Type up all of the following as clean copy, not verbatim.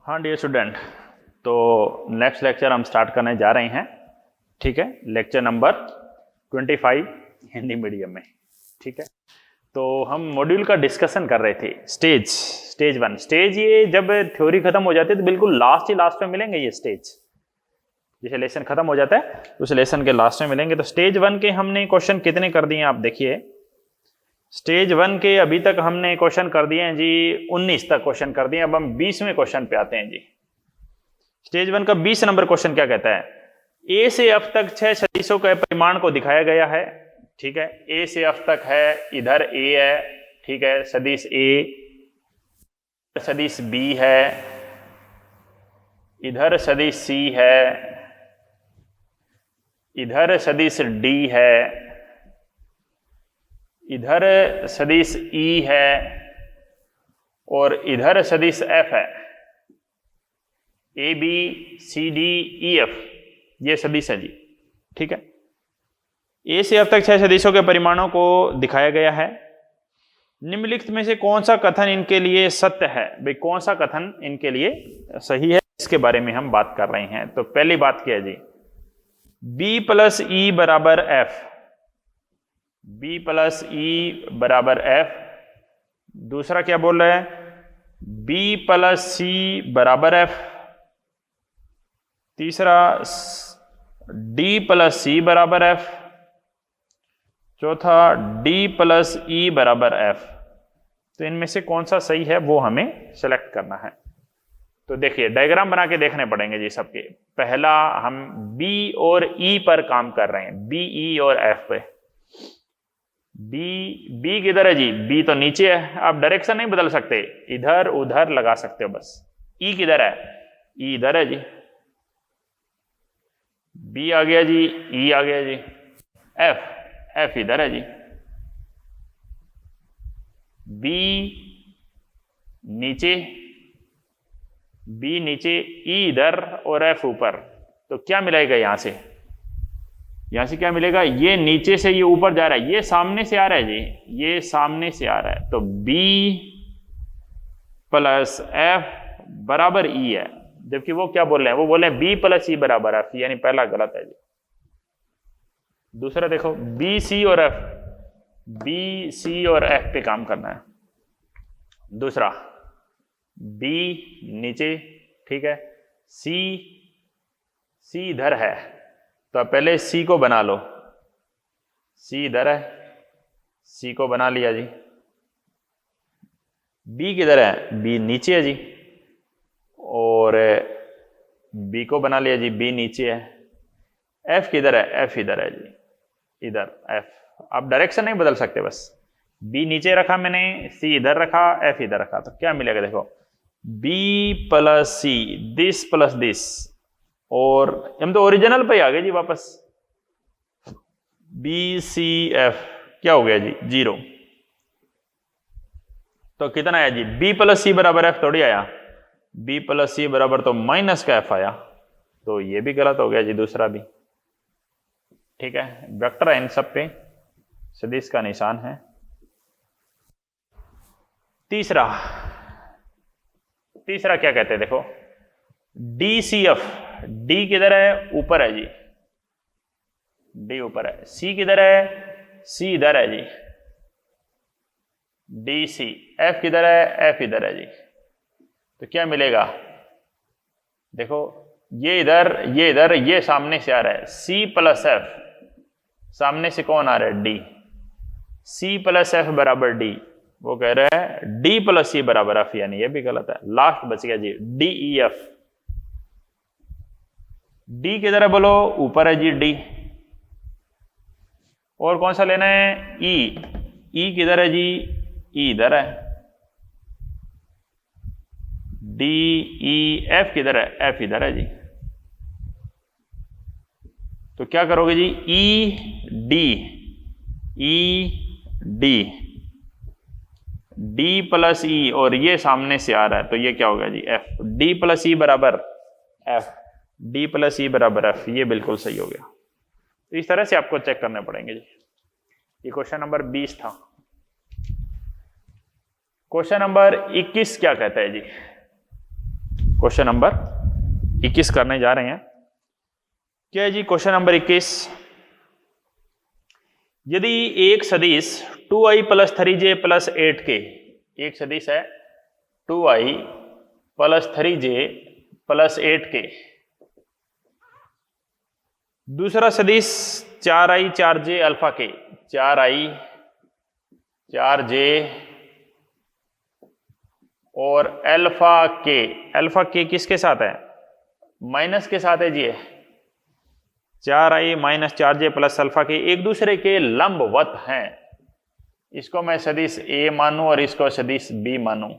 हाँ dear student, तो next lecture हम स्टार्ट करने जा रहे हैं। ठीक है, लेक्चर नंबर 25 हिंदी मीडियम में। ठीक है, तो हम मॉड्यूल का डिस्कशन कर रहे थे। स्टेज 1 स्टेज, ये जब थ्योरी खत्म हो जाती है तो बिल्कुल लास्ट में मिलेंगे ये स्टेज। जैसे लेसन खत्म हो जाता है उस लेसन के लास्ट में मिलेंगे। तो स्टेज 1 के हमने क्वेश्चन कितने कर दिए आप देखिए। स्टेज 1 के अभी तक हमने क्वेश्चन कर दिए हैं जी 19 तक क्वेश्चन कर दिए। अब हम 20वें क्वेश्चन पे आते हैं जी। स्टेज 1 का 20 नंबर क्वेश्चन क्या कहता है? ए से एफ तक 6 सदिशों के परिमाण को दिखाया गया है। ठीक है, ए से एफ तक है, इधर ए है, ठीक है, सदिश ए, सदिश बी है, इधर सदिश सी है, इधर सदिश डी है, इधर सदिश ई है और इधर सदिश एफ है। A B C D E F ये सदिश है जी। ठीक है, ए से एफ तक 6 सदिशों के परिमाणों को दिखाया गया है। निम्नलिखित में से कौन सा कथन इनके लिए सत्य है? भाई कौन सा कथन इनके लिए सही है, इसके बारे में हम बात कर रहे हैं। तो पहली बात क्या है जी, बी प्लस ई बराबर एफ, बी प्लस ई बराबर एफ। दूसरा क्या बोल रहा है? बी प्लस सी बराबर एफ। तीसरा डी प्लस सी बराबर एफ। चौथा डी प्लस ई बराबर एफ। तो इनमें से कौन सा सही है वो हमें सेलेक्ट करना है। तो देखिए डायग्राम बना के देखने पड़ेंगे जी सबके। पहला हम बी और ई पर काम कर रहे हैं, बी ई और एफ पे। बी किधर है जी? बी तो नीचे है, आप डायरेक्शन नहीं बदल सकते, इधर उधर लगा सकते हो बस। ई किधर है? ई इधर है जी। बी आ गया जी, ई आ गया जी। एफ इधर है जी। बी नीचे, बी नीचे, ई इधर और एफ ऊपर। तो क्या मिलेगा यहां से? यहां से क्या मिलेगा? ये नीचे से ये ऊपर जा रहा है, ये सामने से आ रहा है जी, ये सामने से आ रहा है। तो B प्लस एफ बराबर ई है, जबकि वो क्या बोल रहे हैं? वो बोल रहे हैं B प्लस ई बराबर एफ, यानी पहला गलत है जी। दूसरा देखो, बी सी और एफ, बी सी और एफ पे काम करना है। दूसरा B नीचे, ठीक है, सी इधर है, तो पहले सी को बना लो। सी इधर है, सी को बना लिया जी। बी किधर है? बी नीचे है जी, और बी को बना लिया जी, बी नीचे है। एफ किधर है? एफ इधर है जी, इधर एफ। आप डायरेक्शन नहीं बदल सकते, बस बी नीचे रखा मैंने, सी इधर रखा, एफ इधर रखा। तो क्या मिलेगा देखो, B plus C, this plus this, और हम तो ओरिजिनल पे आ गए जी वापस। बी सी एफ क्या हो गया जी? 0। तो कितना आया जी? बी प्लस सी बराबर एफ थोड़ी आया, बी प्लस सी बराबर तो माइनस का एफ आया। तो ये भी गलत हो गया जी, दूसरा भी। ठीक है, वेक्टर है इन सब पे, सदिश का निशान है। तीसरा क्या कहते हैं देखो, डी सी एफ। डी किधर है? ऊपर है जी, डी ऊपर है। सी किधर है? सी इधर है जी, डी सी। एफ किधर है? एफ इधर है जी। तो क्या मिलेगा देखो, ये इधर, ये इधर, ये सामने से आ रहा है, सी प्लस एफ। सामने से कौन आ रहा है? डी। सी प्लस एफ बराबर डी, वो कह रहा है डी प्लस सी बराबर एफ, यानी ये भी गलत है। लास्ट बच गया G D E F. D किधर है बोलो? ऊपर है जी, डी। और कौन सा लेना है? ई किधर है जी? ई इधर है। डी ई एफ किधर है? एफ इधर है जी। तो क्या करोगे जी? डी प्लस ई, और ये सामने से आ रहा है, तो ये क्या होगा जी? एफ। डी प्लस ई बराबर एफ, डी प्लस ई बराबर एफ, ये बिल्कुल सही हो गया। तो इस तरह से आपको चेक करने पड़ेंगे जी। ये क्वेश्चन नंबर 20 था। क्वेश्चन नंबर 21 क्या कहता है जी? क्वेश्चन नंबर 21 करने जा रहे हैं। क्या है जी क्वेश्चन नंबर 21? यदि एक सदिश 2i + 3j + 8k, एक सदिश है 2i + 3j + 8k, दूसरा सदिश 4i 4j alpha k, 4i 4j और अल्फा के किसके साथ है? माइनस के साथ है जी। 4i - 4j + अल्फा के एक दूसरे के लंबवत हैं। इसको मैं सदिश ए मानूं और इसको सदिश बी मानूं।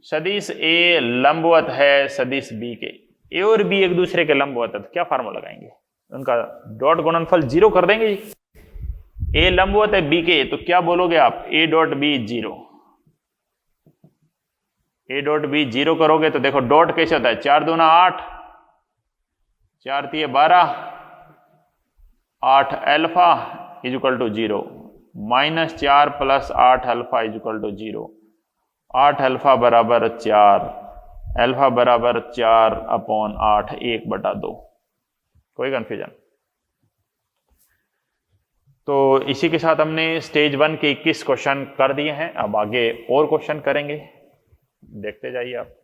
सदिश ए लंबवत है सदिश बी के, ए और बी एक दूसरे के लंबवत है, तो क्या फार्मूला लगाएंगे? उनका डॉट गुणनफल 0 कर देंगे जी। ए लंबवत है बी के, तो क्या बोलोगे आप? A dot B 0। A dot B 0 करोगे तो देखो डॉट कैसे होता है? 4 दूना 8, 4 तिये 12, 8 अल्फा = 0, -4 + 8 अल्फा = 0, 8 अल्फा बराबर 4, अल्फा बराबर 4/8, 1/2। कोई कंफ्यूजन? तो इसी के साथ हमने स्टेज 1 के 21 क्वेश्चन कर दिए हैं। अब आगे और क्वेश्चन करेंगे, देखते जाइए आप।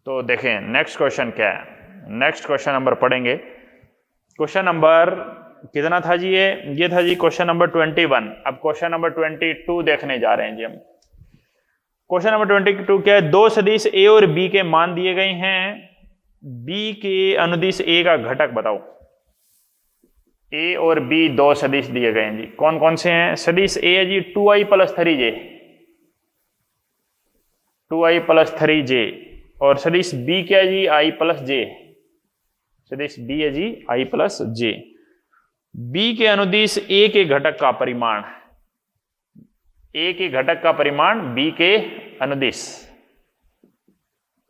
तो देखें नेक्स्ट क्वेश्चन क्या है। नेक्स्ट क्वेश्चन नंबर पढ़ेंगे। क्वेश्चन नंबर कितना था जी? ये था जी क्वेश्चन नंबर 21। अब क्वेश्चन नंबर 22 देखने जा रहे हैं जी हम। क्वेश्चन नंबर 22 क्या है? दो सदिश ए और बी के मान दिए गए हैं, बी के अनुदिश ए का घटक बताओ। ए और बी दो सदिश दिए गए हैं जी। कौन कौन से हैं? सदिश ए है जी 2i + 3j, 2i + 3j, और सदिश बी क्या है जी? i + j। सदिश बी है जी i + j। बी के अनुदिश ए के घटक का परिमाण, ए के घटक का परिमाण बी के अनुदिश,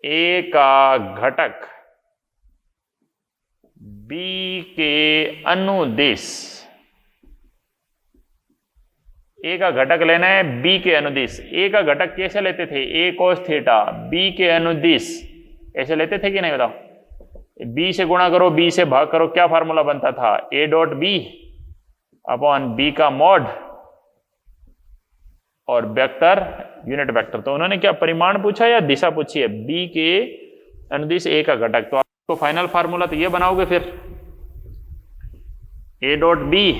ए का घटक बी के अनुदिश, ए का घटक लेना है बी के अनुदिश। ए का घटक कैसे लेते थे? ए cos थीटा, बी के अनुदिश ऐसे लेते थे कि नहीं बताओ? बी से गुणा करो, बी से भाग करो, क्या फार्मूला बनता था? A dot B upon B का मॉड और वेक्टर यूनिट वेक्टर। तो उन्होंने क्या परिमाण पूछा या दिशा पूछी है? बी के अनुदिश ए का घटक। तो आपको फाइनल फार्मूला तो ये बनाओगे फिर, ए डॉट बी,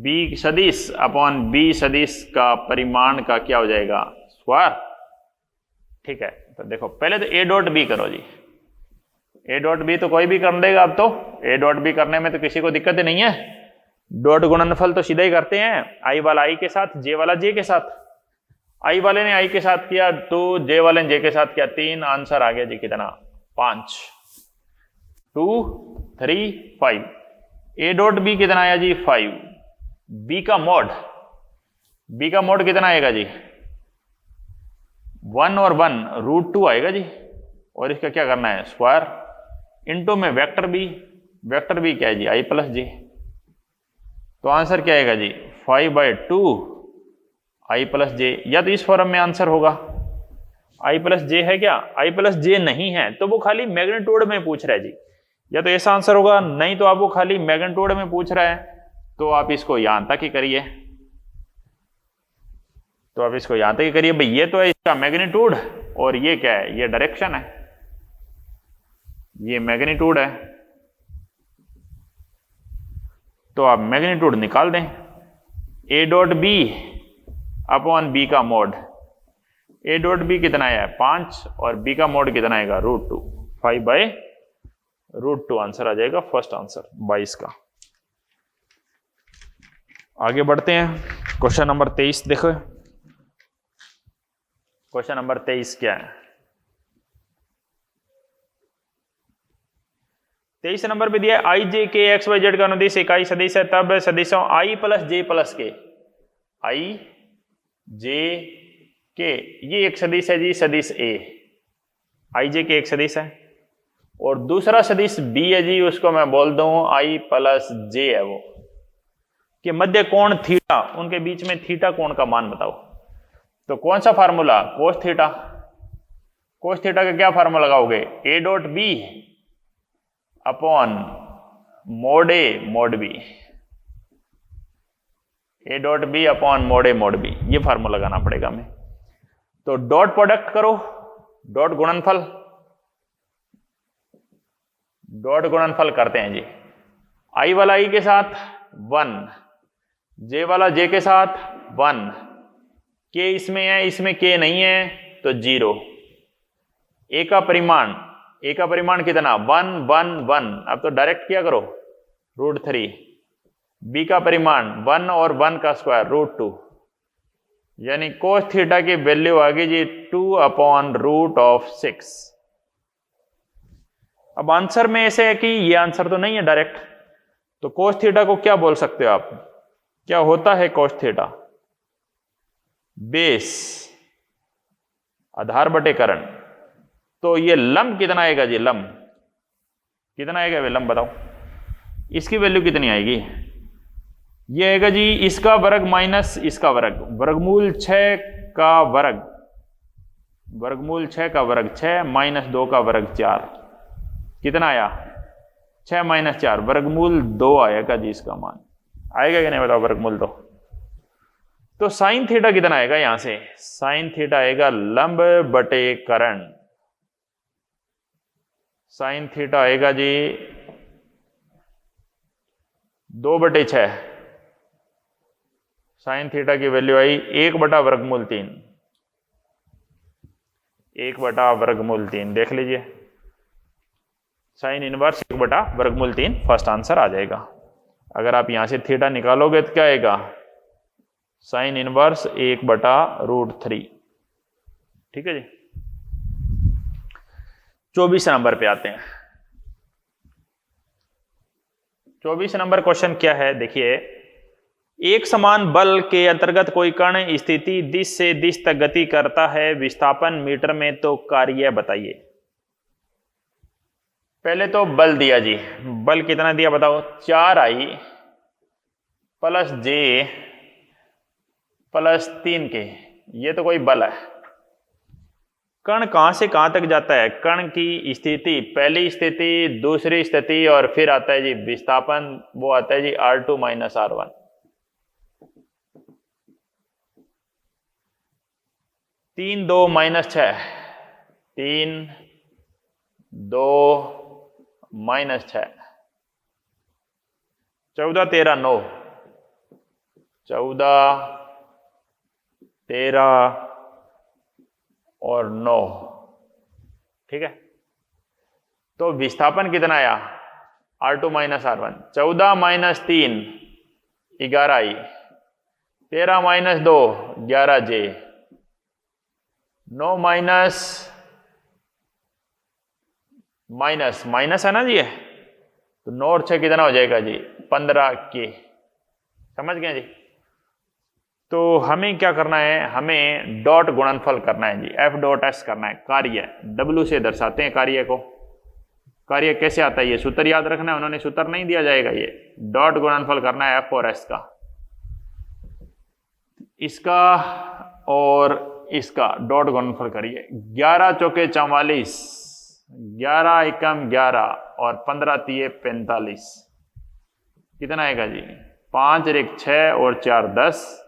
बी सदिश अपॉन बी सदिश का परिमाण का क्या हो जाएगा? स्क्वायर। ठीक है, तो देखो पहले तो ए डॉट बी करो जी। ए डॉट बी तो कोई भी कर देगा। अब तो ए डॉट बी करने में तो किसी को दिक्कत ही नहीं है। डॉट गुणनफल तो सीधा ही करते हैं, आई वाला आई के साथ, जे वाला जे के साथ। आई वाले ने आई के साथ किया तो जे वाले ने जे के साथ किया, 3 आंसर आ गया जी। कितना? 5, 2, 3, 5। ए डॉट बी कितना आया जी? 5। बी का मोड, बी का मोड कितना आएगा जी? 1 और 1 √2 आएगा जी। और इसका क्या करना है? स्क्वायर। इनटू में वेक्टर बी, वेक्टर बी क्या है जी? i + j। तो आंसर क्या आएगा जी? 5/2 i + j। या तो इस फॉर्म में आंसर होगा, i + j है क्या? i + j नहीं है तो वो खाली मैग्नीट्यूड में पूछ रहा है जी। या तो ऐसा आंसर होगा, नहीं तो आपको खाली मैग्नीट्यूड में पूछ रहा है, तो आप इसको यहां तक ही करिए। तो आप इसको यहां तक ही करिए भाई। ये तो है इसका मैग्नीट्यूड और ये क्या है? ये डायरेक्शन है। ये मैग्नीट्यूड है, तो आप मैग्नीट्यूड निकाल दें। A dot B upon B का मोड, ए डॉट बी कितना है? 5 और बी का मोड कितना आएगा? √2। 5/√2 आंसर आ जाएगा, फर्स्ट आंसर 22 का। आगे बढ़ते हैं। क्वेश्चन नंबर 23 देखो। क्वेश्चन नंबर 23 क्या है? 23 नंबर पे दिया है आई जे के एक्स वाई जेड का अनुदिश इकाई सदिश है, तब सदिशों आई प्लस जे प्लस के, आई जे के, ये एक सदिश है जी, सदिश ए, आई जे के एक सदिश है, और दूसरा सदिश बी है जी, उसको मैं बोल दूं आई प्लस जे है वो, कि मध्य कोण थीटा, उनके बीच में थीटा कोण का मान बताओ। तो कौन सा formula, cos theta, cos theta का क्या फार्मूला लगाओगे, A dot B upon mod A mod B, A dot B upon mod A mod B, ये फार्मूला लगाना पड़ेगा हमें। तो डॉट प्रोडक्ट करो, डॉट गुणनफल, डॉट गुणनफल करते हैं जी, आई वाला आई के साथ 1, जे वाला जे के साथ 1, के इसमें है, इसमें के नहीं है तो 0, ए का परिमाण, ए का परिमाण कितना 1 1 1, अब तो डायरेक्ट किया करो √3, बी का परिमाण 1 और 1 का स्क्वायर √2, यानी कोस थीटा की वैल्यू आ गई जी 2/√6। अब आंसर में ऐसे है कि ये आंसर तो नहीं है डायरेक्ट, तो कोस थीटा को क्या बोल सकते हो आप, क्या होता है कोस थीटा, बेस आधार बटे करण, तो ये लंब कितना आएगा जी, लंब कितना आएगा, लंब बताओ, इसकी वैल्यू कितनी आएगी, ये आएगा जी इसका वर्ग माइनस इसका वर्ग, वर्गमूल 6 का वर्ग, वर्गमूल 6 का वर्ग 6 माइनस 2 का वर्ग 4, कितना आया 6 माइनस 4, वर्गमूल 2 आएगा जी, इसका मान आएगा कि नहीं बताओ, वर्गमूल 2। तो साइन थीटा कितना आएगा, यहां से साइन थीटा आएगा लंब बटे करण, साइन थीटा आएगा जी 2/6, साइन थीटा की वैल्यू आई 1/√3, 1/√3, देख लीजिए साइन इनवर्स 1/√3 फर्स्ट आंसर आ जाएगा। अगर आप यहां से थीटा निकालोगे तो क्या आएगा, साइन इनवर्स 1/√3, ठीक है जी। 24 नंबर पे आते हैं। 24 नंबर क्वेश्चन क्या है, देखिए, एक समान बल के अंतर्गत कोई कण स्थिति दिश से दिश तक गति करता है, विस्थापन मीटर में, तो कार्य बताइए। पहले तो बल दिया जी, बल कितना दिया बताओ, 4i प्लस जे प्लस 3k, ये तो कोई बल है। कण कहां से कहां तक जाता है, कण की स्थिति, पहली स्थिति, दूसरी स्थिति, और फिर आता है जी विस्थापन, वो आता है जी R2 minus R1। 3 2 minus 6, 3 2 minus 6, 14 13 9, 14 13 और 9, ठीक है। तो विस्थापन कितना आया, R2 minus R1, 14 minus 3 11i, 13 minus 2 11j, 9 minus minus minus है ना जी, तो 9 और 6 कितना हो जाएगा जी 15k, समझ गए जी। तो हमें क्या करना है, हमें डॉट गुणनफल करना है जी, F.S करना है, कार्य W से दर्शाते हैं कार्य को। कार्य कैसे आता है, ये सूत्र याद रखना है, उन्होंने सूत्र नहीं दिया जाएगा, ये डॉट गुणनफल करना है F और S का, इसका और इसका डॉट गुणनफल करिए। 11 चौके 44, 11 एकम 11 और 15 तिये 45, कितना आएगा जी 5 और 1 6 और 4 10,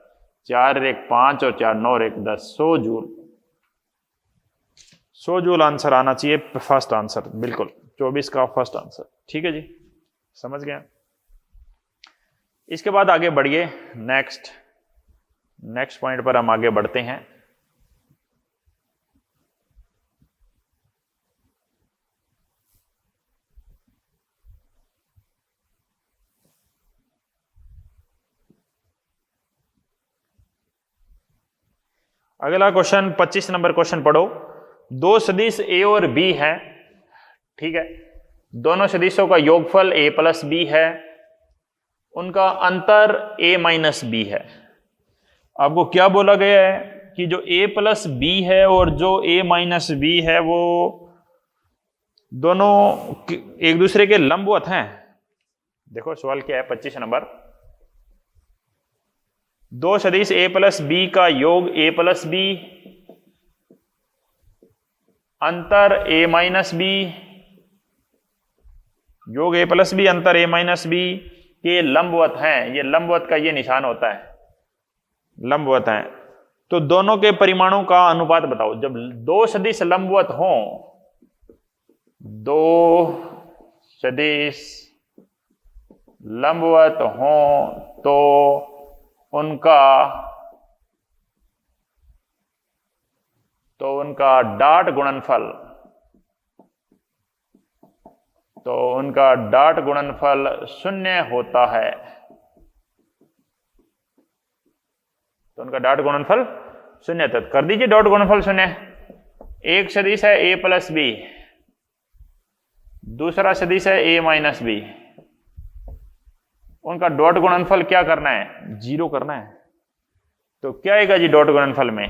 4 और 1 5 और 4 9 और 1 10, 100 जूल, 100 जूल आंसर आना चाहिए, फर्स्ट आंसर बिल्कुल 24 का फर्स्ट आंसर, ठीक है जी, समझ गए। इसके बाद आगे बढ़िए, नेक्स्ट पॉइंट पर हम आगे बढ़ते हैं। अगला क्वेश्चन 25 नंबर क्वेश्चन पढ़ो। दो सदिश ए और बी हैं, ठीक है, दोनों सदिशों का योगफल a प्लस बी है, उनका अंतर a माइनस बी है। आपको क्या बोला गया है कि जो a प्लस बी है और जो a माइनस बी है वो दोनों एक दूसरे के लंबवत हैं। देखो सवाल क्या है 25 नंबर, दो सदिश a प्लस बी का योग a प्लस बी अंतर a माइनस बी, योग a प्लस बी अंतर a माइनस बी के लंबवत हैं। ये लंबवत का ये निशान होता है, लंबवत हैं। तो दोनों के परिमाणों का अनुपात बताओ। जब दो सदिश लंबवत हों, दो सदिश लंबवत हों तो उनका डॉट गुणनफल, तो उनका डॉट गुणनफल शून्य होता है। तो उनका डॉट गुणनफल शून्य, तो कर दीजिए डॉट गुणनफल शून्य। एक सदिश है a प्लस बी, दूसरा सदिश है a माइनस बी, उनका डॉट गुणनफल क्या करना है? जीरो करना है। तो क्या आएगा जी डॉट गुणनफल में?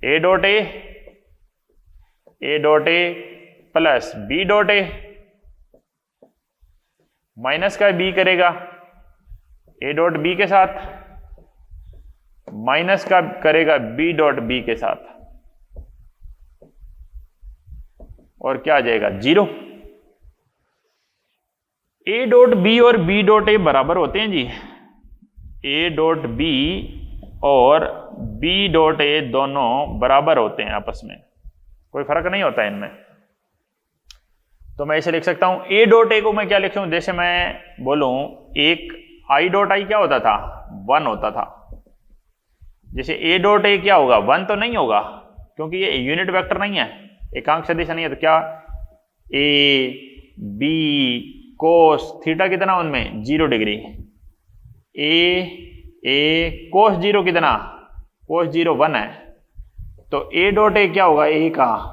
a dot A plus b dot A, minus का b करेगा a डॉट b के साथ, माइनस का करेगा b डॉट b के साथ, और क्या आ जाएगा? जीरो। a डॉट b और b डॉट a बराबर होते हैं जी। a डॉट b और b डॉट a दोनों बराबर होते हैं आपस में, कोई फर्क नहीं होता है इनमें। तो मैं इसे लिख सकता हूं a डॉट a को मैं क्या लिखूं? जैसे मैं बोलूं एक i डॉट i क्या होता था? 1 होता था। जैसे a डॉट a क्या होगा? 1 तो नहीं होगा, क्योंकि ये यूनिट वेक्टर नहीं है, एकांक सदिश नहीं है। तो क्या a b कोस थीटा कितना उनमें? 0 डिग्री। a कोस 0 कितना? कोस 0 1 है। तो a डॉट a क्या होगा? a का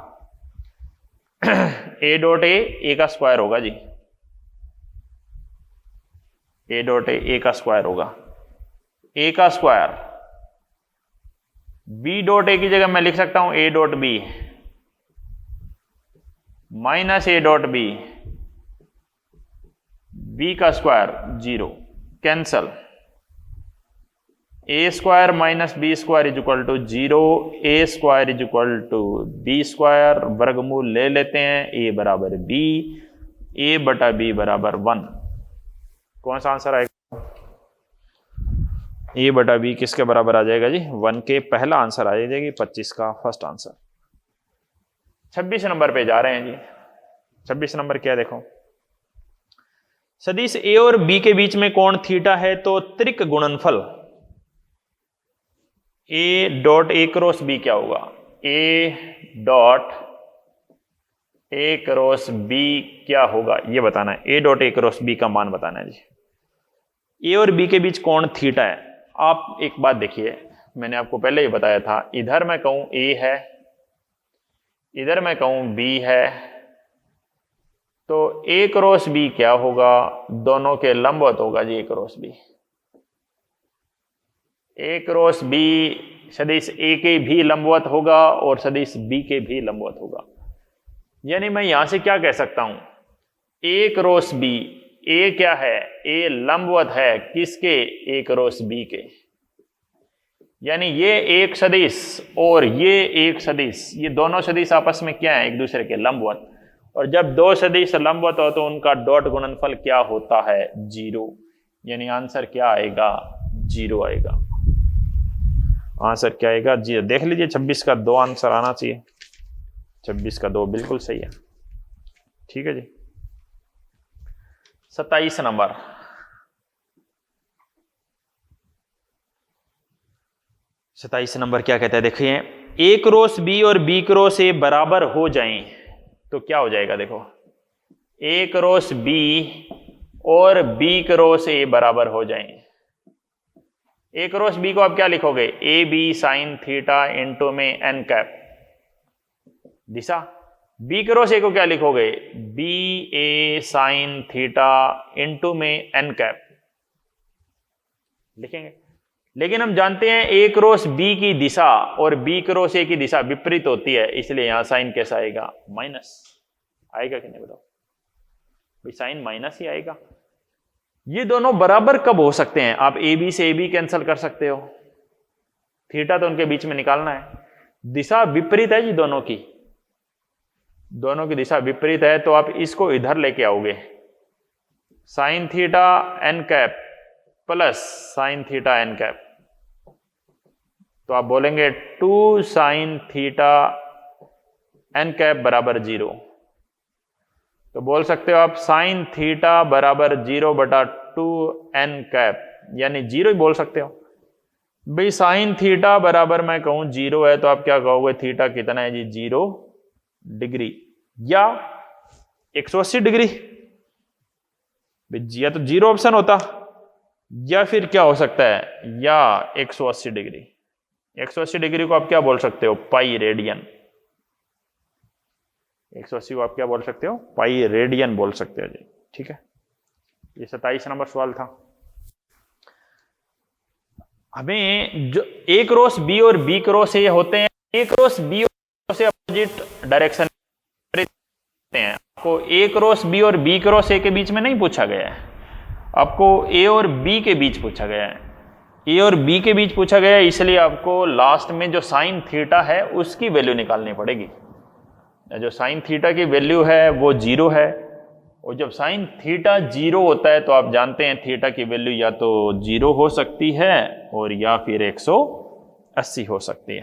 a डॉट a का स्क्वायर होगा जी। a डॉट a का स्क्वायर होगा, a का स्क्वायर। b डॉट a की जगह मैं लिख सकता हूं a dot b minus a dot b, b का square 0, cancel. a square minus B square is equal to 0, a square is equal to b square, वर्गमूल ले लेते हैं, a बराबर b, a बटा b बराबर 1। कौन सा आंसर आएगा? a बटा b किसके बराबर आ जाएगा जी? 1 के। पहला आंसर आ जाएगी 25 का फर्स्ट आंसर। 26 नंबर पे जा रहे हैं जी। 26 नंबर क्या देखो, सदिश a और b के बीच में कोण थीटा है, तो त्रिक गुणनफल a dot a cross b क्या होगा? a dot a cross b क्या होगा ये बताना है। a dot a cross b का मान बताना है जी। a और b के बीच कोण थीटा है। आप एक बात देखिए, मैंने आपको पहले ही बताया था, इधर मैं कहूं a है, इधर मैं कहूं b है, तो a क्रॉस b क्या होगा? दोनों के लंबवत होगा जी a cross b। a cross b सदिश a के भी लंबवत होगा और सदिश b के भी लंबवत होगा। यानी मैं यहां से क्या कह सकता हूं? a क्रॉस b, a क्या है? a लंबवत है किसके? a क्रॉस b के। यानी ये एक सदिश और ये एक सदिश, ये दोनों सदिश आपस में क्या है? एक दूसरे के लंबवत। और जब दो सदिश लंबवत हो तो उनका डॉट गुणनफल क्या होता है? 0। यानी आंसर क्या आएगा? 0 आएगा। आंसर क्या आएगा? 0। देख लीजिए 26 का 2 आंसर आना चाहिए। 26 का 2 बिल्कुल सही है। ठीक है जी। 27 नंबर, क्या कहता है? देखिए a क्रॉस b और b क्रॉस a बराबर हो जाएं तो क्या हो जाएगा? देखो a क्रॉस b और b क्रॉस a बराबर हो जाएं। a क्रॉस b को आप क्या लिखोगे? a b sine theta into में n कैप, दिशा बी क्रॉस ए को क्या लिखोगे, B A sine theta into में एन कैप लिखेंगे। लेकिन हम जानते हैं ए क्रॉस बी की दिशा और बी क्रॉस ए की दिशा विपरीत होती है, इसलिए यहां साइन कैसा आएगा, माइनस आएगा कि नहीं बताओ भाई, साइन माइनस ही आएगा। ये दोनों बराबर कब हो सकते हैं, आप ए बी से ए बी कैंसिल कर सकते हो, थीटा तो उनके बीच में निकालना है, दिशा विपरीत है जी दोनों की दिशा विपरीत है, तो आप इसको इधर लेके आओगे, sine theta N cap plus sine theta N cap, तो आप बोलेंगे 2 साइन थीटा एन कैप बराबर 0। तो बोल सकते हो आप साइन थीटा बराबर 0 बटा 2 एन कैप, यानी 0 ही बोल सकते हो भाई। साइन थीटा बराबर मैं कहूं 0 है, तो आप क्या कहोगे, थीटा कितना है जी, 0 डिग्री या 180 डिग्री, या तो 0 ऑप्शन होता, या फिर क्या हो सकता है, या 180 डिग्री। 180 डिग्री को आप क्या बोल सकते हो, पाई रेडियन। 180 को आप क्या बोल सकते हो, पाई रेडियन बोल सकते हो जी, ठीक है। ये 27 नंबर सवाल था। हमें जो ए क्रॉस बी और बी क्रॉस ए होते हैं, ए क्रॉस बी और से अपोजिट डायरेक्शन हैं, आपको ए क्रॉस बी और बी क्रॉस ए के बीच में नहीं पूछा गया है, आपको ए और बी के बीच पूछा गया है। ए और बी के बीच पूछा गया है, इसलिए आपको लास्ट में जो साइन थीटा है उसकी वैल्यू निकालनी पड़ेगी। जो साइन थीटा की वैल्यू है वो 0 है, और जब साइन थीटा 0 होता है तो आप जानते हैं थीटा की वैल्यू या तो 0 हो सकती है और या फिर 180 हो सकती है।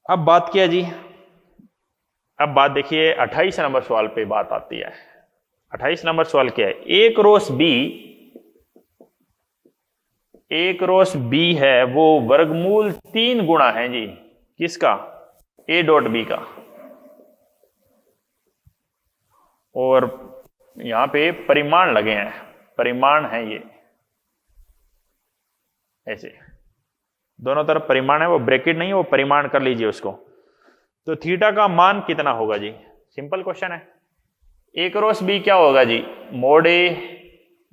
अब बात किया जी, अब बात देखिए 28 नंबर सवाल पे बात आती है। 28 नंबर सवाल क्या है, ए क्रॉस बी है वो वर्गमूल 3 गुणा है जी, किसका, ए डॉट बी का, और यहां पे परिमाण लगे हैं, परिमाण है ये, ऐसे दोनों तरफ परिमाण है, वो ब्रैकेट नहीं है, वो परिमाण कर लीजिए उसको। तो थीटा का मान कितना होगा जी, सिंपल क्वेश्चन है। ए क्रॉस बी क्या होगा जी, mod A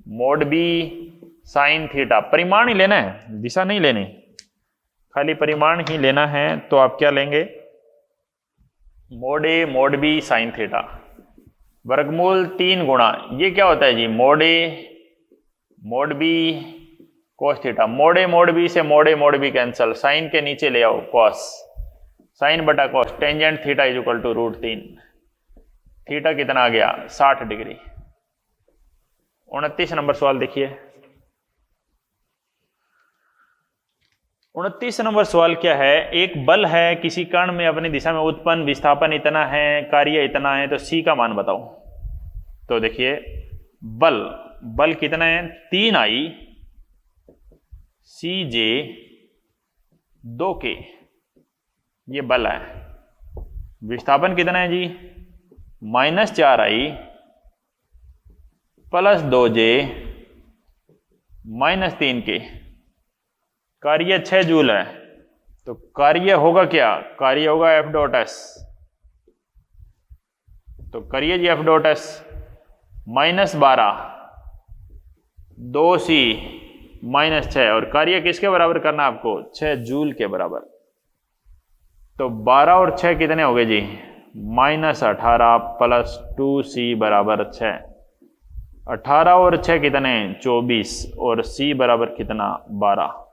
mod B sine theta, परिमाण ही लेना है, दिशा नहीं लेनी, खाली परिमाण ही लेना है। तो आप क्या लेंगे, mod A mod B sine theta वर्गमूल 3 गुणा, ये क्या होता है जी, mod A mod B cos theta, mod A mod B cancel, sine के नीचे ले आओ कॉस, साइन बटा cos, tangent theta is equal to √3, theta कितना आ गया 60 डिग्री। 29 नंबर सवाल देखिए। 29 नंबर सवाल क्या है, एक बल है किसी कण में अपनी दिशा में उत्पन्न, विस्थापन इतना है, कार्य इतना है, तो सी का मान बताओ। तो देखिए बल कितना है, 3I CJ 2K, ये बल है। विस्थापन कितना है जी, -4I + 2J -3K, कार्य 6 जूल है, तो कार्य होगा क्या, कार्य होगा F.S, तो करिए जी F.S -12 2C -6, और कार्य किसके बराबर करना आपको, 6 जूल के बराबर। तो 12 और 6 कितने हो गए जी, -18 + 2C बराबर 6, 18 और 6 कितने 24, और C बराबर कितना 12,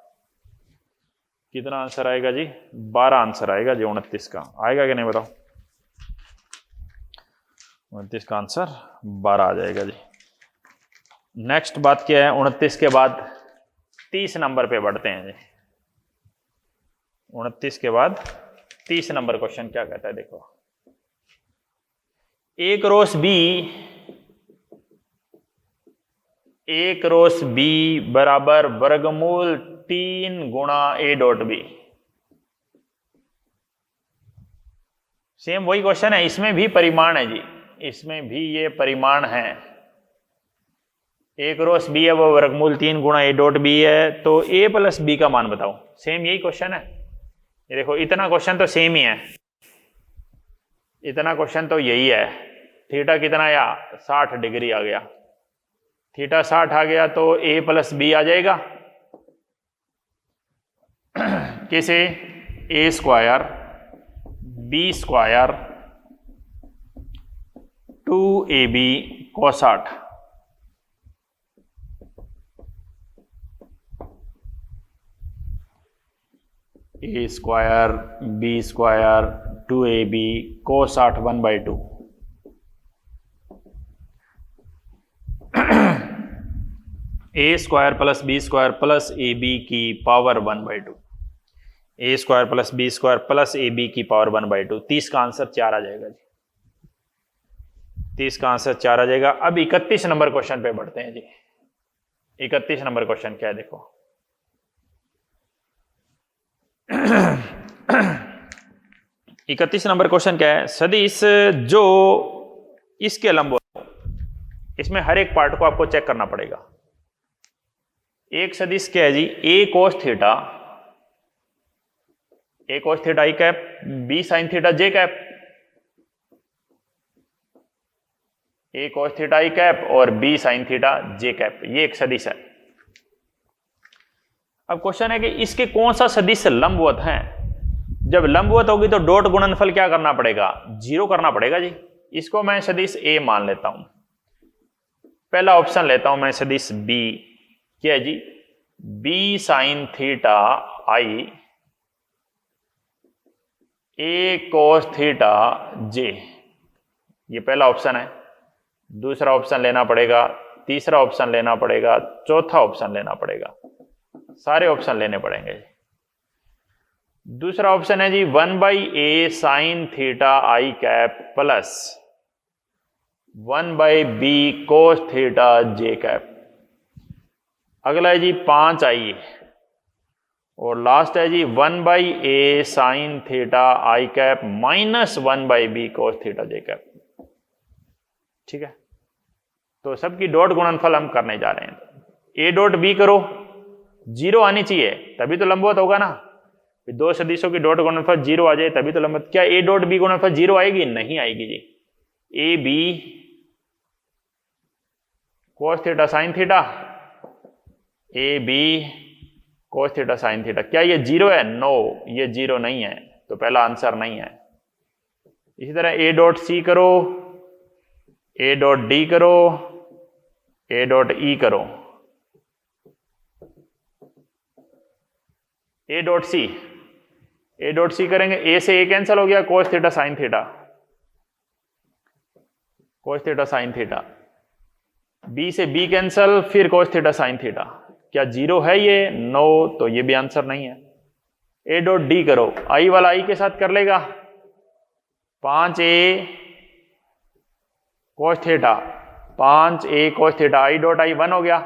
कितना आंसर आएगा जी, 12 आंसर आएगा जी 29 का। आएगा कि नहीं बताओ, 29 का आंसर 12 आ जाएगा जी। नेक्स्ट बात क्या है, 29 के बाद 30 नंबर पे बढ़ते हैं जी। 29 के बाद 30 नंबर क्वेश्चन क्या कहता है, देखो, ए क्रॉस बी बराबर वर्गमूल 3 गुणा ए डॉट बी। सेम वही क्वेश्चन है, इसमें भी परिमाण है जी, इसमें भी ये परिमाण है। ए क्रॉस बी है वो वर्गमूल 3 गुणा ए डॉट बी है, तो ए + बी का मान बताओ। सेम यही क्वेश्चन है, ये देखो इतना क्वेश्चन तो सेम ही है। इतना क्वेश्चन तो यही है। थीटा कितना आया, 60 डिग्री आ गया। थीटा 60 आ गया तो a प्लस बी आ जाएगा। कैसे, a square b square 2ab cos 60, a square b square 2ab cos 60 1/2। a square plus B square plus A B की पावर 1/2, ए square plus B square plus A B की power 1/2। 30 का answer 4 आ जाएगा जी, 30 का answer 4 आ जाएगा। अब 31 number question पे बढ़ते हैं जी। 31 नंबर क्वेश्चन क्या है देखो। 31 नंबर क्वेश्चन क्या है, सदिश जो इसके लंबवत हो, इसमें हर एक पार्ट को आपको चेक करना पड़ेगा। एक सदिश क्या है जी, a cos theta, a cos theta i cap, b sin theta j cap, a cos theta i cap और b sin theta j cap, ये एक सदिश है। अब क्वेश्चन है कि इसके कौन सा सदिश लंबवत है। जब लंबवत होगी तो डॉट गुणनफल क्या करना पड़ेगा, 0 करना पड़ेगा जी। इसको मैं सदिश a मान लेता हूं। पहला ऑप्शन लेता हूं मैं सदिश b, क्या है जी, b sin theta i a cos theta j, ये पहला ऑप्शन है। दूसरा ऑप्शन लेना पड़ेगा, तीसरा ऑप्शन लेना पड़ेगा, चौथा ऑप्शन लेना पड़ेगा, सारे ऑप्शन लेने पड़ेंगे। दूसरा ऑप्शन है जी 1/a sin theta i cap plus 1/b cos theta j cap. अगला है जी 5i और लास्ट है जी 1/a sin theta i cap minus 1/b cos theta j cap. ठीक है, तो सबकी डॉट गुणनफल हम करने जा रहे हैं। a डॉट b करो, 0 आनी चाहिए तभी तो लंबवत होगा ना। दो सदिशों की डॉट गुणनफल 0 आ जाए तभी तो लंबवत। क्या a डॉट b गुणनफल 0 आएगी, नहीं आएगी जी। a b cos theta sin theta, A B cos theta sin theta, क्या ये 0 है, नो ये 0 नहीं है, तो पहला आंसर नहीं है। इसी तरह a डॉट सी करो, a डॉट डी करो, a डॉट ई करो, a dot C, a dot C करेंगे, a से a कैंसिल हो गया, cos theta sin theta, cos theta sin theta, b से b कैंसिल, फिर cos थीटा sin थीटा। क्या 0 है ये, नो, तो ये भी आंसर नहीं है। a डॉट डी करो, i वाला i के साथ कर लेगा, 5a cos theta, 5a cos theta, i dot i 1 हो गया।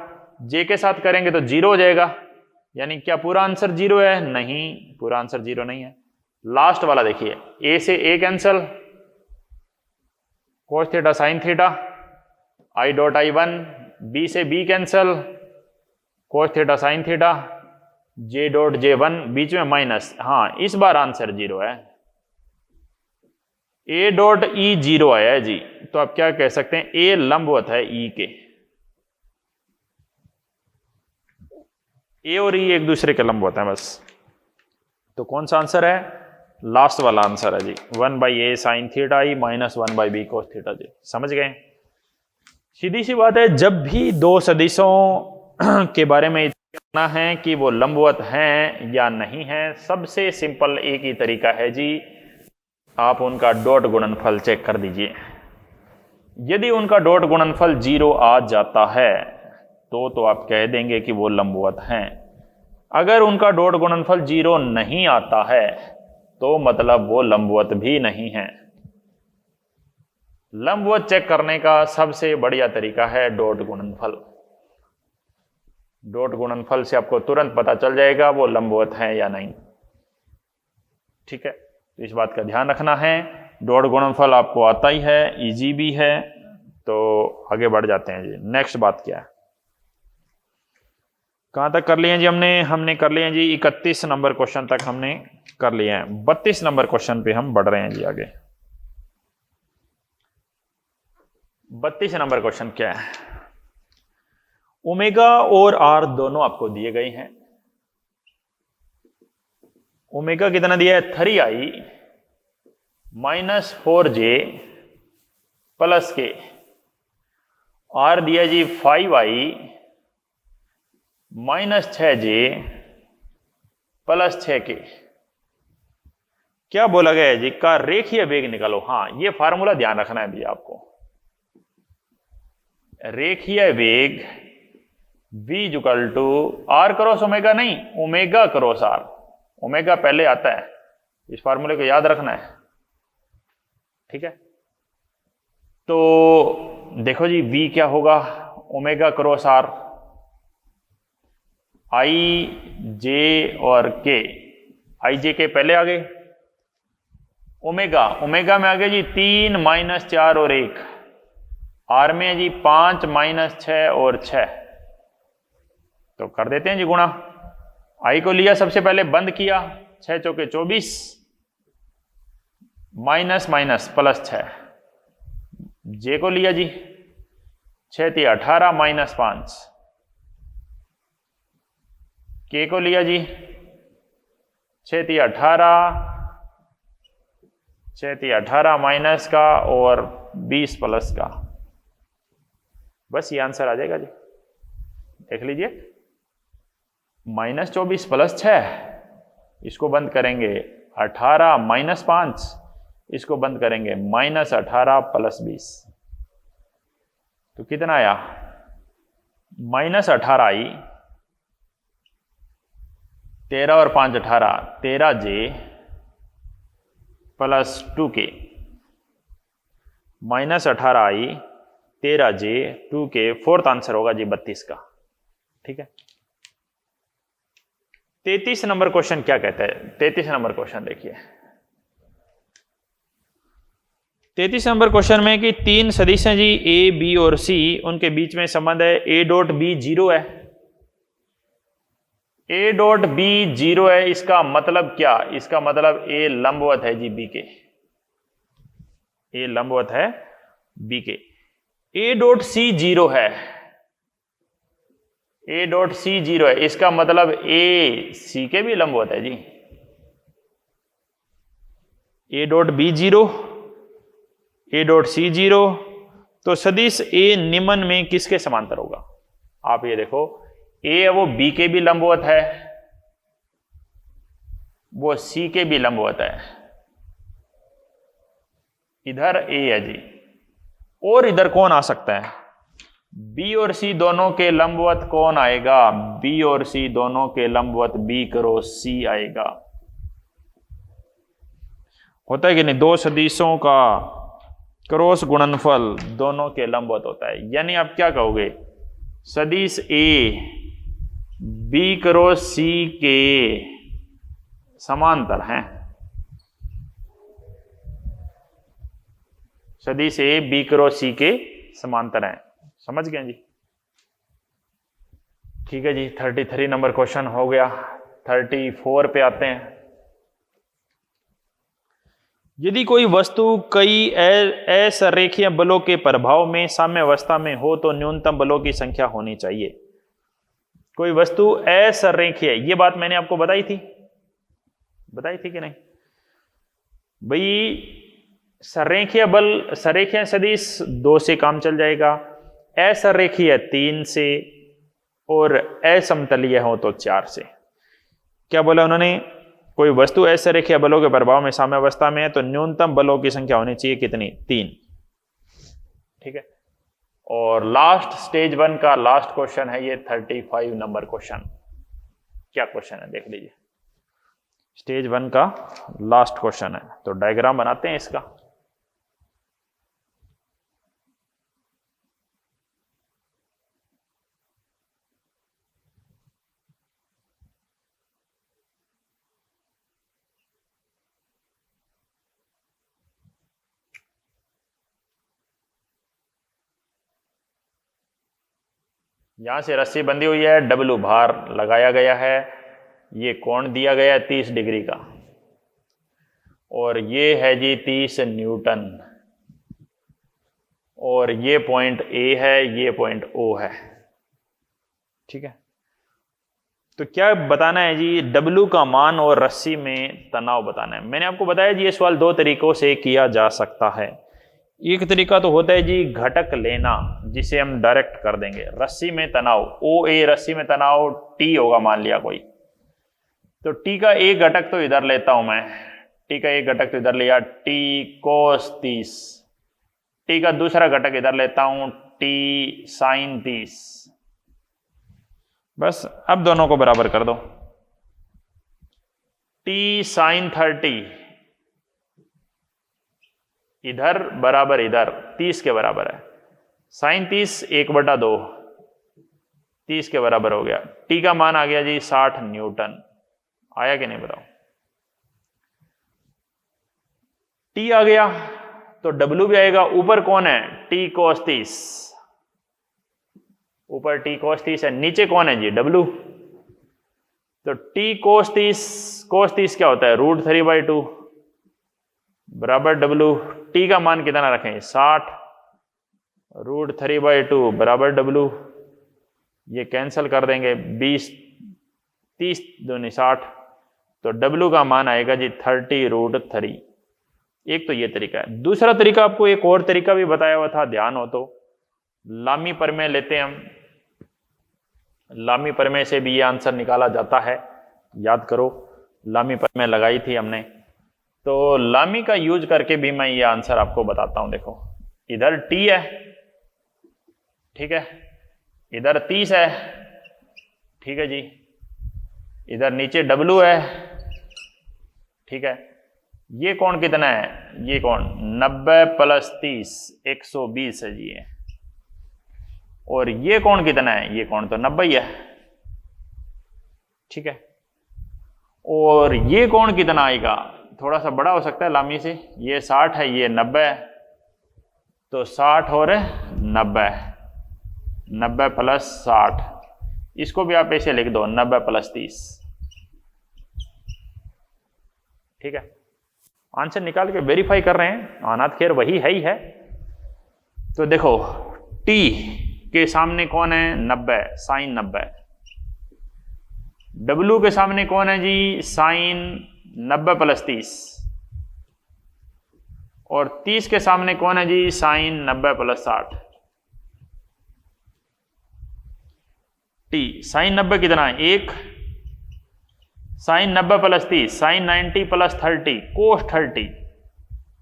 j के साथ करेंगे तो 0 हो जाएगा, यानी क्या पूरा आंसर 0 है, नहीं, पूरा आंसर 0 नहीं है। लास्ट वाला देखिए, a से a cancel, cos theta sin theta, i dot i 1, b से b cancel, cos theta sin theta, j dot j1, बीच में माइनस, हाँ इस बार आंसर 0 है। a डॉट e 0 आया है जी, तो आप क्या कह सकते हैं, a लंबवत है e के। a और e एक दूसरे के लंबवत हैं बस। तो कौन सा आंसर है, लास्ट वाला आंसर है जी, 1/a sin theta i minus 1/b cos theta j। समझ गए। सीधी सी बात है, जब भी दो सदिशों के बारे में कहना है कि वो लंबवत हैं या नहीं हैं, सबसे सिंपल एक ही तरीका है जी, आप उनका डॉट गुणनफल चेक कर दीजिए। यदि उनका डॉट गुणनफल 0 आ जाता है तो आप कह देंगे कि वो लंबवत हैं। अगर उनका डॉट गुणनफल 0 नहीं आता है तो मतलब वो लंबवत भी नहीं है। लंबवत चेक करने का सबसे बढ़िया तरीका है डॉट गुणनफल। डॉट गुणनफल से आपको तुरंत पता चल जाएगा वो लंबवत है या नहीं। ठीक है, तो इस बात का ध्यान रखना है। डॉट गुणनफल आपको आता ही है, इजी भी है। तो आगे बढ़ जाते हैं जी। नेक्स्ट बात क्या है, कहां तक कर लिए जी हमने कर लिए जी 31 नंबर क्वेश्चन तक हमने कर लिए हैं। 32 नंबर क्वेश्चन पे हम बढ़ रहे हैं जी आगे। 32 नंबर क्वेश्चन क्या है? ओमेगा और आर दोनों आपको दिए गए हैं। ओमेगा कितना दिया है? 3i -4j प्लस के। आर दिया जी 5i -6j प्लस 6k। क्या बोला गया है जी? का रेखीय वेग निकालो। हाँ, ये फार्मूला ध्यान रखना है भी आपको। रेखीय वेग v equal to R cross omega, नहीं ओमेगा क्रॉस आर। ओमेगा पहले आता है, इस फार्मूले को याद रखना है, ठीक है। तो देखो जी v क्या होगा? ओमेगा क्रॉस आर, आई जे और के। आई जे के पहले आ गए, ओमेगा ओमेगा में आ गए जी 3 -4 और 1, आर में है जी 5 -6 और 6। तो कर देते हैं जी गुणा। आई को लिया सबसे पहले, बंद किया, 6 चौके 24 माइनस माइनस प्लस 6। जे को लिया जी 6 × 18 -5। के को लिया जी 6 × 18 माइनस का और 20 प्लस का। बस ये आंसर आ जाएगा जी, देख लीजिए। -24 प्लस 6, इसको बंद करेंगे 18 -5, इसको बंद करेंगे -18 प्लस 20। तो कितना आया? -18i, 13 और 5 18, 13j plus 2k। -18i 13j 2k, fourth answer होगा जी 32 का, ठीक है। 33 नंबर क्वेश्चन क्या कहता है? 33 नंबर क्वेश्चन देखिए। 33 नंबर क्वेश्चन में कि 3 सदिश हैं जी ए बी और सी, उनके बीच में संबंध है ए डॉट बी 0 है। ए डॉट बी 0 है, इसका मतलब क्या? इसका मतलब ए लंबवत है जी बी के। ए लंबवत है बी के। ए डॉट सी 0 है, ए डॉट सी 0 है, इसका मतलब ए सी के भी लंबवत है जी। A dot B 0, A dot C 0, तो सदिश ए निम्न में किसके समांतर होगा? आप ये देखो, ए है वो बी के भी लंबवत है, वो सी के भी लंबवत है। इधर ए है जी, और इधर कौन आ सकता है? बी और सी दोनों के लंबवत कौन आएगा? बी और सी दोनों के लंबवत बी क्रॉस सी आएगा। होता है कि नहीं? दो सदिशों का क्रॉस गुणनफल दोनों के लंबवत होता है। यानी आप क्या कहोगे? सदिश ए बी क्रॉस सी के समांतर हैं। सदिश ए बी क्रॉस सी के समांतर हैं। समझ गए जी? ठीक है जी। 33 नंबर क्वेश्चन हो गया। 34 पे आते हैं। यदि कोई वस्तु कई असरेखीय बलों के प्रभाव में साम्यावस्था में हो तो न्यूनतम बलों की संख्या होनी चाहिए। कोई वस्तु असरेखीय, ये बात मैंने आपको बताई थी कि नहीं भाई? सरेखीय बल, सरेखीय सदिश 2 से काम चल जाएगा, असरेखीय 3 से, और असमतलीय हो तो 4 से। क्या बोला उन्होंने? कोई वस्तु असरेखीय बलों के प्रभाव में साम्यावस्था में है तो न्यूनतम बलों की संख्या होनी चाहिए कितनी? 3, ठीक है। और लास्ट स्टेज 1 का लास्ट क्वेश्चन है ये 35 नंबर क्वेश्चन। क्या क्वेश्चन है देख लीजिए। स्टेज 1 का लास्ट क्वेश्चन है, तो डायग्राम बनाते हैं इसका। यहां से रस्सी बंधी हुई है, डब्ल्यू भार लगाया गया है, ये कोण दिया गया है 30 डिग्री का, और ये है जी 30 न्यूटन, और ये पॉइंट ए है, ये पॉइंट ओ है। ठीक है, तो क्या बताना है जी, W का मान और रस्सी में तनाव बताना है। मैंने आपको बताया जी ये सवाल दो तरीकों से किया जा सकता है। एक तरीका तो होता है जी घटक लेना, जिसे हम डायरेक्ट कर देंगे। रस्सी में तनाव OA, रस्सी में तनाव T होगा मान लिया कोई, तो T का एक घटक तो इधर लेता हूं मैं, T का एक घटक तो इधर लिया T cos 30, T का दूसरा घटक इधर लेता हूं T sin 30। बस अब दोनों को बराबर कर दो। T sin 30 इधर बराबर इधर 30 के बराबर है, साइन 30 1/2 30 के बराबर हो गया। T का मान आ गया जी 60 न्यूटन। आया कि नहीं बताओ? T आ गया तो W भी आएगा। ऊपर कौन है? T cos 30, ऊपर T cos 30 है, नीचे कौन है जी? W। तो T cos 30 क्या होता है? √3/2 बराबर W। T का मान कितना रखें? 60, √3/2 बराबर W। ये कैंसिल कर देंगे, 20 30 दूनी 60, तो W का मान आएगा जी 30√3। एक तो ये तरीका है। दूसरा तरीका आपको एक और तरीका भी बताया हुआ था, ध्यान हो तो, लामी प्रमेय लेते हैं हम। लामी प्रमेय से भी ये आंसर निकाला जाता है, याद करो लामी प्रमेय लगाई थी हमने। तो लामी का यूज करके भी मैं ये आंसर आपको बताता हूं। देखो इधर T है, ठीक है, इधर 30 है, ठीक है जी, इधर नीचे W है, ठीक है। ये कोण कितना है? ये कोण 90 + 30 120 है जी ये। और ये कोण कितना है? ये कोण तो 90 ही है, ठीक है। और ये कोण कितना आएगा? थोड़ा सा बड़ा हो सकता है लामी से, ये 60 है, ये 90 है, तो 60 और 90, 90 + 60, इसको भी आप ऐसे लिख दो 90 + 30, ठीक है। आंसर निकाल के वेरीफाई कर रहे हैं, आना खैर वही है ही है। तो देखो T के सामने कौन है? 90, साइन 90। W के सामने कौन है जी? साइन 90 + 30। और 30 के सामने कौन है जी? साइन 90 + 60। T साइन 90 कितना है? 1, साइन 90 + 30, साइन 90 + 30, कोस 30,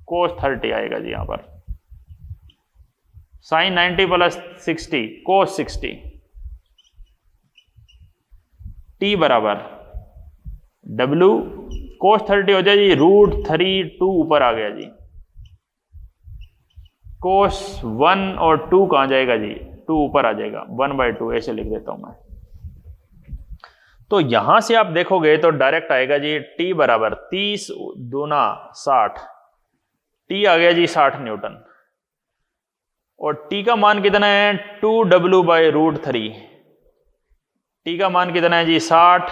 कोस 30 आएगा जी यहां पर। साइन 90 + 60, कोस 60। T बराबर W कोस 30 हो जाए जी √32 ऊपर आ गया जी। कोस 1 और 2 कहां जाएगा जी? 2 ऊपर आ जाएगा, 1/2 ऐसे लिख देता हूं मैं। तो यहां से आप देखोगे तो डायरेक्ट आएगा जी T बराबर 30 दूना 60, T आ गया जी 60 न्यूटन। और T का मान कितना है? 2W/√3। T का मान कितना है जी? 60,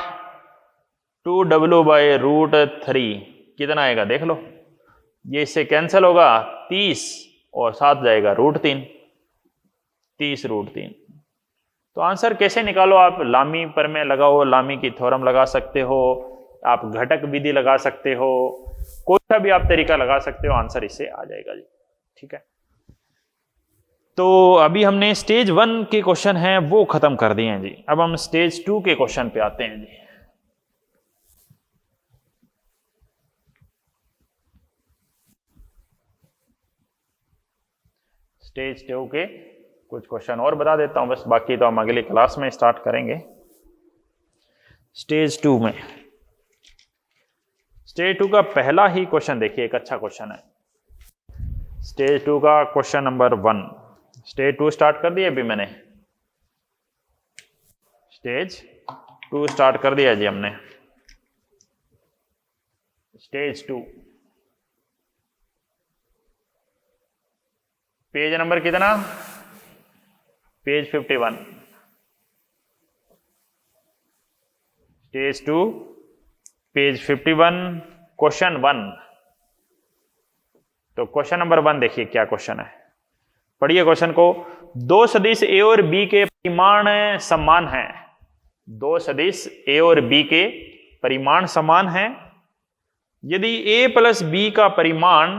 2W/√3 कितना आएगा देख लो। ये इससे कैंसिल होगा, 30 और 7 जाएगा √3, 30√3। तो आंसर कैसे निकालो आप? लामी प्रमेय लगाओ, लामी की थ्योरम लगा सकते हो, आप घटक विधि लगा सकते हो, कोई सा भी आप तरीका लगा सकते हो, आंसर इससे आ जाएगा जी, ठीक है। तो अभी हमने स्टेज 1 के क्वेश्चन हैं वो खत्म कर दिए हैं जी। अब हम स्टेज 2 के क्वेश्चन पे आते हैं जी। स्टेज 2 के कुछ क्वेश्चन और बता देता हूं बस, बाकी तो हम अगली क्लास में स्टार्ट करेंगे। स्टेज 2 में, स्टेज 2 का पहला ही क्वेश्चन देखिए, एक अच्छा क्वेश्चन है। स्टेज 2 का क्वेश्चन नंबर 1। स्टेज 2 स्टार्ट कर दिया अभी मैंने, स्टेज 2 स्टार्ट कर दिया जी हमने। स्टेज 2 पेज नंबर कितना? पेज 51। Stage 2 page 51 question 1। तो क्वेश्चन नंबर 1 देखिए क्या क्वेश्चन है। पढ़िए क्वेश्चन को। दो सदिश ए और बी के परिमाण समान हैं। दो सदिश ए और बी के परिमाण समान हैं। यदि ए प्लस बी का परिमाण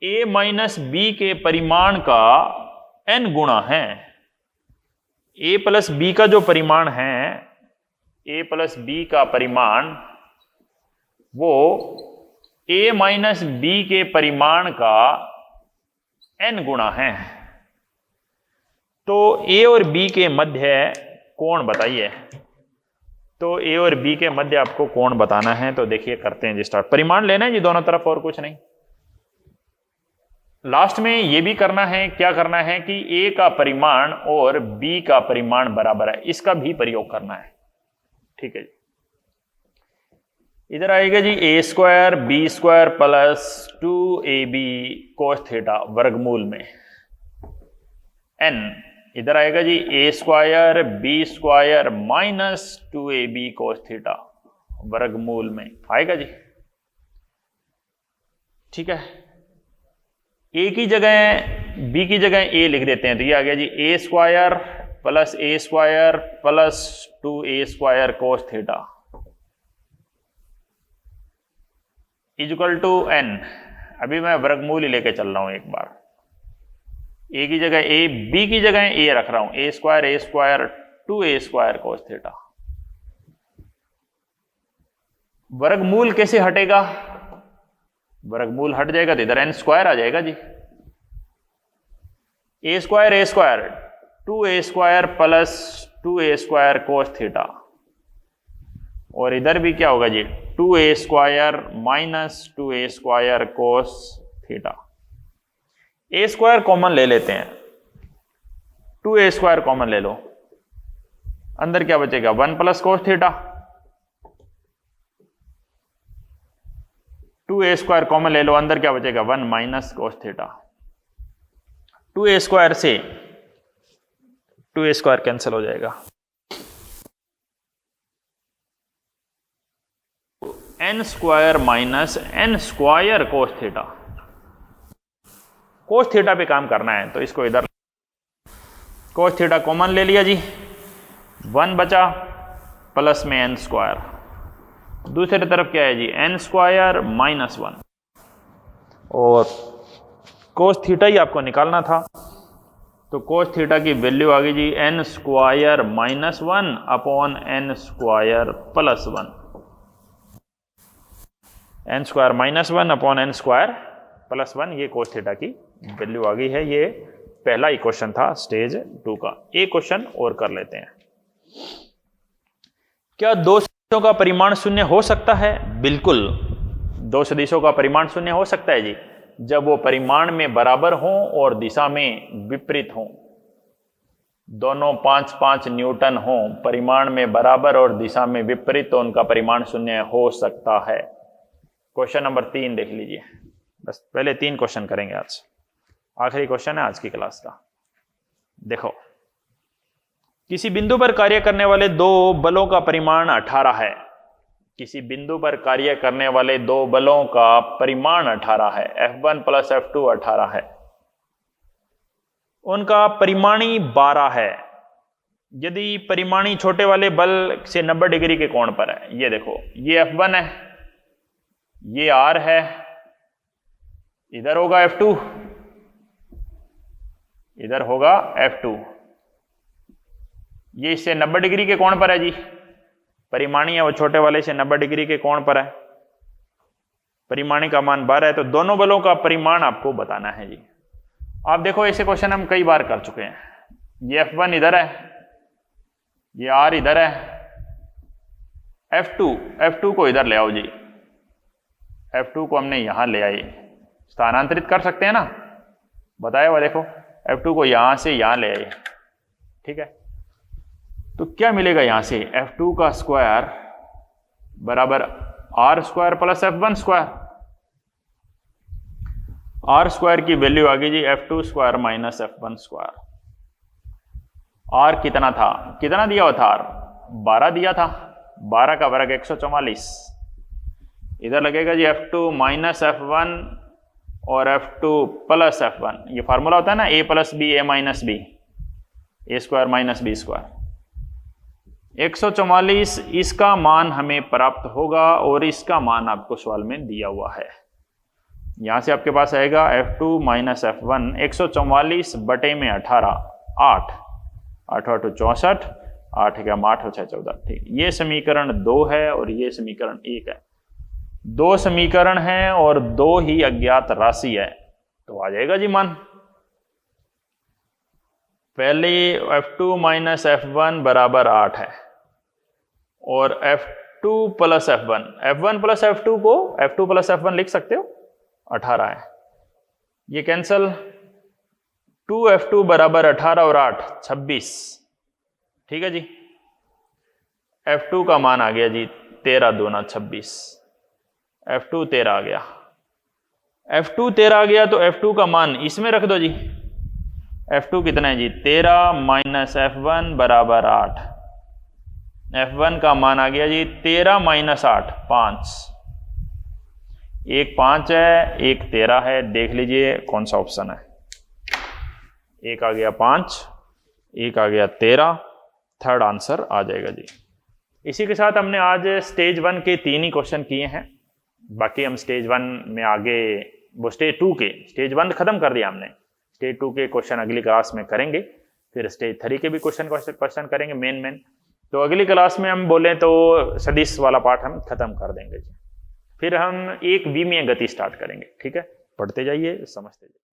ए माइनस बी के परिमाण का n गुणा है, ए प्लस बी का जो परिमाण है, ए प्लस बी का परिमाण वो ए माइनस बी के परिमाण का n गुणा है, तो ए और बी के मध्य कोण बताइए। तो ए और बी के मध्य आपको कोण बताना है। तो देखिए करते हैं जी स्टार्ट। परिमाण लेना है जी दोनों तरफ और कुछ नहीं। लास्ट में ये भी करना है, क्या करना है कि ए का परिमाण और बी का परिमाण बराबर है, इसका भी प्रयोग करना है। ठीक है जी। इधर आएगा जी a square b square plus 2ab cos theta वर्गमूल में n। इधर आएगा जी a square b square minus 2ab cos theta वर्गमूल में आएगा जी। ठीक है, ए की जगह बी की जगह ए लिख देते हैं, तो ये आ गया जी a square plus 2a square cos theta equal to n। अभी मैं वर्गमूल ही लेके चल रहा हूं एक बार। ए की जगह ए, बी की जगह ए रख रहा हूं, a square 2a square cos theta. वर्गमूल कैसे हटेगा? वर्गमूल हट जाएगा तो इधर n स्क्वायर आ जाएगा जी। A square 2a square plus 2a square cos theta, और इधर भी क्या होगा जी 2a square minus 2a square cos theta. A square common ले लेते हैं, 2a स्क्वायर कॉमन ले लो, अंदर क्या बचेगा 1 plus cos theta. 2a square common ले लो, अंदर क्या बचेगा 1 minus cos theta. 2a square से 2a स्क्वायर कैंसिल हो जाएगा। n square minus n square cos theta. Cos theta पे काम करना है तो इसको इधर कोस थीटा कॉमन ले लिया जी, 1 बचा प्लस में n स्क्वायर, दूसरी तरफ क्या है जी n स्क्वायर माइनस 1, और कोस थीटा ही आपको निकालना था, तो कोस थीटा की वैल्यू आ गई जी n square minus 1 upon n square plus 1। n square minus 1 upon n square plus 1, ये कोस थीटा की वैल्यू आ गई है। ये पहला इक्वेशन था स्टेज 2 का। एक क्वेश्चन और कर लेते हैं। क्या दो सदिशों का परिमाण शून्य हो सकता है? बिल्कुल, दो सदिशों का परिमाण शून्य हो सकता है जी, जब वो परिमाण में बराबर हों और दिशा में विपरीत हों। दोनों 5-5 न्यूटन हों, परिमाण में बराबर और दिशा में विपरीत, तो उनका परिमाण शून्य हो सकता है। क्वेश्चन नंबर 3 देख लीजिए। बस पहले 3 क्वेश्चन करेंगे आज, आखिरी क्वेश्चन है आज की क्लास का। देखो, किसी बिंदु पर कार्य करने वाले दो बलों का परिमाण 18 है। किसी बिंदु पर कार्य करने वाले दो बलों का परिमाण 18 है, F1 प्लस F2 18 है। उनका परिमाणी 12 है। यदि परिमाणी छोटे वाले बल से 90 डिग्री के कोण पर है, ये देखो, ये F1 है, ये R है, इधर होगा F2, इधर होगा F2, ये इससे 90 डिग्री के कोण पर है जी। परिमाणी है वो छोटे वाले से 90 डिग्री के कोण पर है, परिमाणी का मान 12 है, तो दोनों बलों का परिमाण आपको बताना है जी। आप देखो, ऐसे क्वेश्चन हम कई बार कर चुके हैं। ये F1 इधर है, ये R इधर है, F2 को इधर ले आओ जी। F2 को हमने यहां ले आए, स्थानांतरित कर सकते हैं ना, बताया हुआ देखो, F2 को यहां से यहां ले आए। ठीक है, तो क्या मिलेगा यहां से, F2 का स्क्वायर बराबर R square plus F1 square. R square की वैल्यू आ गई जी F2 square minus F1 square. R कितना था, कितना दिया हुआ था, R 12 दिया था, 12 का वर्ग 144। इधर लगेगा जी F2 माइनस F1 और F2 प्लस F1, ये फार्मूला होता है ना a plus B A minus B, A square minus B square. 144 इसका मान हमें प्राप्त होगा और इसका मान आपको सवाल में दिया हुआ है। यहां से आपके पास आएगा F2 माइनस F1, 144 बटे में 18, 8, 8 8 64, 8 क्या 8 6 14, ठीक। ये समीकरण 2 है और ये समीकरण 1 है। 2 समीकरण हैं और 2 ही अज्ञात राशि है, तो आ जाएगा जी मान। पहले F2 माइनस F1 बराबर 8 है और F2 plus F1, F1 plus F2 को F2 प्लस F1 लिख सकते हो, 18 है। ये कैंसल, 2F2 बराबर 18 और 8 26, ठीक है जी। F2 का मान आ गया जी 13 दूना 26, F2 13 आ गया। F2 13 आ गया तो F2 का मान इसमें रख दो जी। F2 कितना है जी 13 माइनस F1 बराबर 8, F1 का मान आ गया जी 13 माइनस 8 5, एक 5 है एक 13 है, देख लीजिए कौन सा ऑप्शन है। एक आ गया 5, एक आ गया 13, थर्ड आंसर आ जाएगा जी। इसी के साथ हमने आज स्टेज 1 के 3 ही क्वेश्चन किए हैं, बाकी हम स्टेज 1 में आगे वो स्टेज 2 के, स्टेज 1 खत्म कर दिया हमने, स्टेज 2 के क्वेश्चन अगली क्लास में करेंगे, फिर स्टेज 3 के भी क्वेश्चन करेंगे मेन। तो अगली क्लास में हम बोलें तो सदिश वाला पार्ट हम खत्म कर देंगे जी। फिर हम एक विमीय गति स्टार्ट करेंगे, ठीक है। पढ़ते जाइए, समझते जाइए।